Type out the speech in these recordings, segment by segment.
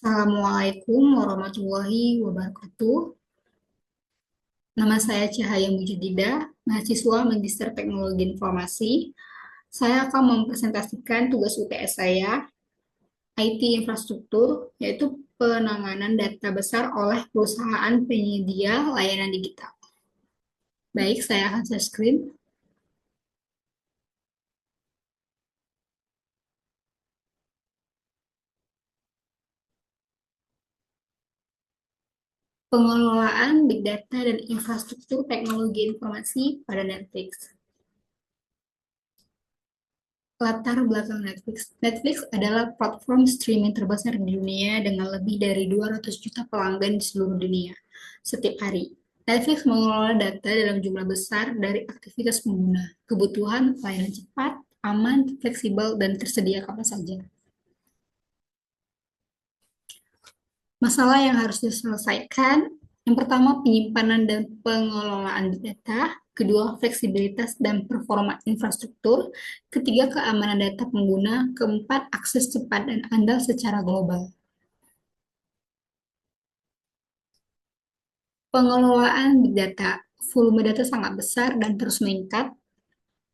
Assalamualaikum warahmatullahi wabarakatuh. Nama saya Cahaya Mujadidah, mahasiswa Magister Teknologi Informasi. Saya akan mempresentasikan tugas UTS saya, IT Infrastruktur, yaitu penanganan data besar oleh perusahaan penyedia layanan digital. Baik, saya akan share screen. Pengelolaan Big Data dan Infrastruktur Teknologi Informasi pada Netflix. Latar belakang Netflix. Netflix adalah platform streaming terbesar di dunia dengan lebih dari 200 juta pelanggan di seluruh dunia setiap hari. Netflix mengelola data dalam jumlah besar dari aktivitas pengguna, kebutuhan layanan cepat, aman, fleksibel, dan tersedia kapan saja. Masalah yang harus diselesaikan, yang pertama penyimpanan dan pengelolaan data, kedua fleksibilitas dan performa infrastruktur, ketiga keamanan data pengguna, keempat akses cepat dan andal secara global. Pengelolaan big data, volume data sangat besar dan terus meningkat.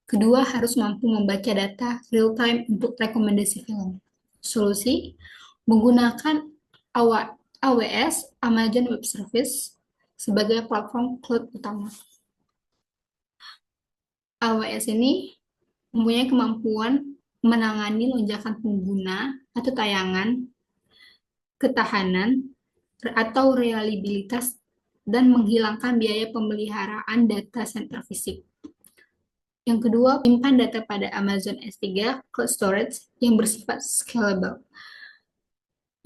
Kedua harus mampu membaca data real time untuk rekomendasi film. Solusi menggunakan AWS Amazon Web Service sebagai platform cloud utama. AWS ini mempunyai kemampuan menangani lonjakan pengguna atau tayangan, ketahanan, atau reliabilitas, dan menghilangkan biaya pemeliharaan data center fisik. Yang kedua, menyimpan data pada Amazon S3 Cloud Storage yang bersifat scalable,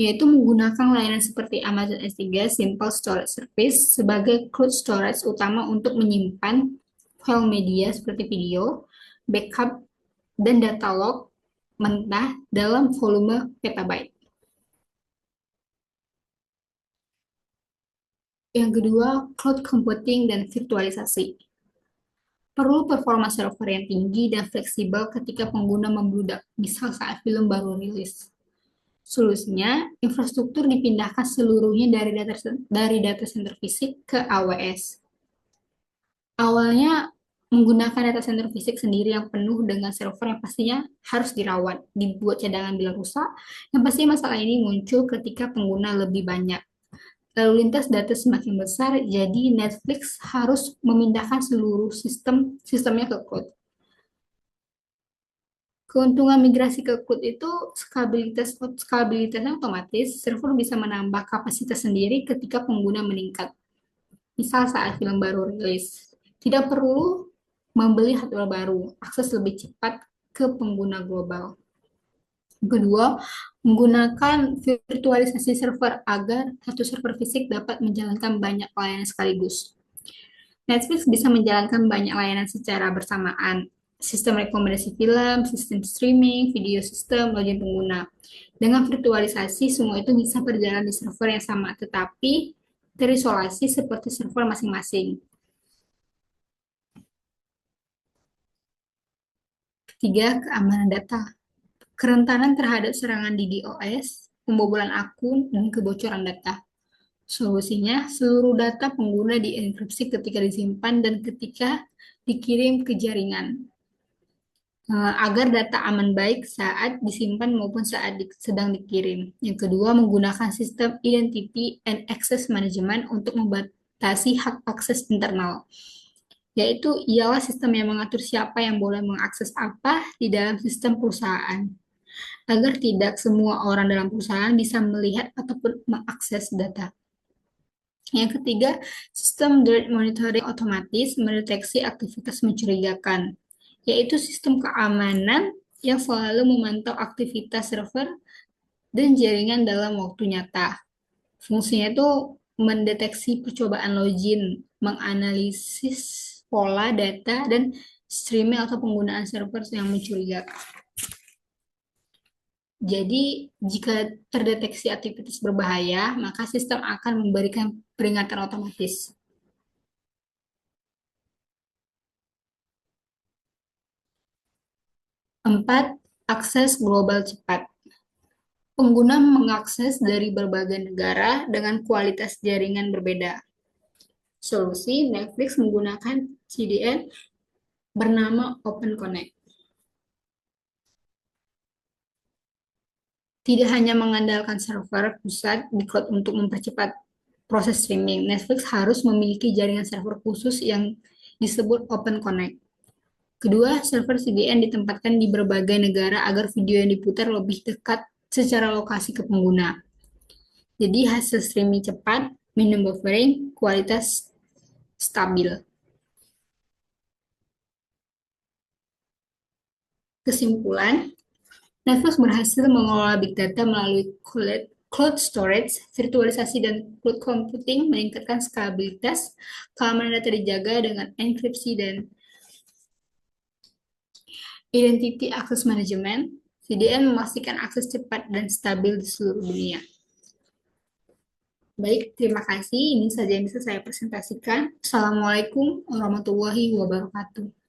yaitu menggunakan layanan seperti Amazon S3 Simple Storage Service sebagai cloud storage utama untuk menyimpan file media seperti video, backup, dan data log mentah dalam volume petabyte. Yang kedua, cloud computing dan virtualisasi. Perlu performa server yang tinggi dan fleksibel ketika pengguna membludak, misal saat film baru rilis. Solusinya, infrastruktur dipindahkan seluruhnya dari data center fisik ke AWS. Awalnya menggunakan data center fisik sendiri yang penuh dengan server yang pastinya harus dirawat, dibuat cadangan bila rusak. Yang pasti masalah ini muncul ketika pengguna lebih banyak. Lalu lintas data semakin besar, jadi Netflix harus memindahkan seluruh sistemnya ke cloud. Keuntungan migrasi ke cloud itu skabilitasnya otomatis, server bisa menambah kapasitas sendiri ketika pengguna meningkat. Misal saat film baru rilis, tidak perlu membeli hardware baru, akses lebih cepat ke pengguna global. Kedua, menggunakan virtualisasi server agar satu server fisik dapat menjalankan banyak layanan sekaligus. Netflix bisa menjalankan banyak layanan secara bersamaan, sistem rekomendasi film, sistem streaming, video sistem, login pengguna. Dengan virtualisasi, semua itu bisa berjalan di server yang sama, tetapi terisolasi seperti server masing-masing. Ketiga, keamanan data. Kerentanan terhadap serangan DDoS, pembobolan akun, dan kebocoran data. Solusinya, seluruh data pengguna dienkripsi ketika disimpan dan ketika dikirim ke jaringan, agar data aman baik saat disimpan maupun saat sedang dikirim. Yang kedua, menggunakan sistem Identity and Access Management untuk membatasi hak akses internal, yaitu ialah sistem yang mengatur siapa yang boleh mengakses apa di dalam sistem perusahaan, agar tidak semua orang dalam perusahaan bisa melihat ataupun mengakses data. Yang ketiga, sistem direct monitoring otomatis mendeteksi aktivitas mencurigakan, yaitu sistem keamanan yang selalu memantau aktivitas server dan jaringan dalam waktu nyata. Fungsinya itu mendeteksi percobaan login, menganalisis pola data, dan streaming atau penggunaan server yang mencurigakan. Jadi, jika terdeteksi aktivitas berbahaya, maka sistem akan memberikan peringatan otomatis. Empat, akses global cepat. Pengguna mengakses dari berbagai negara dengan kualitas jaringan berbeda. Solusi Netflix menggunakan CDN bernama Open Connect. Tidak hanya mengandalkan server pusat di cloud untuk mempercepat proses streaming, Netflix harus memiliki jaringan server khusus yang disebut Open Connect. Kedua, server CDN ditempatkan di berbagai negara agar video yang diputar lebih dekat secara lokasi ke pengguna. Jadi hasil streaming cepat, minim buffering, kualitas stabil. Kesimpulan, Netflix berhasil mengelola big data melalui cloud storage, virtualisasi, dan cloud computing, meningkatkan skalabilitas, keamanan data dijaga dengan enkripsi dan identity access management. CDN memastikan akses cepat dan stabil di seluruh dunia. Baik, terima kasih. Ini saja yang bisa saya presentasikan. Assalamualaikum warahmatullahi wabarakatuh.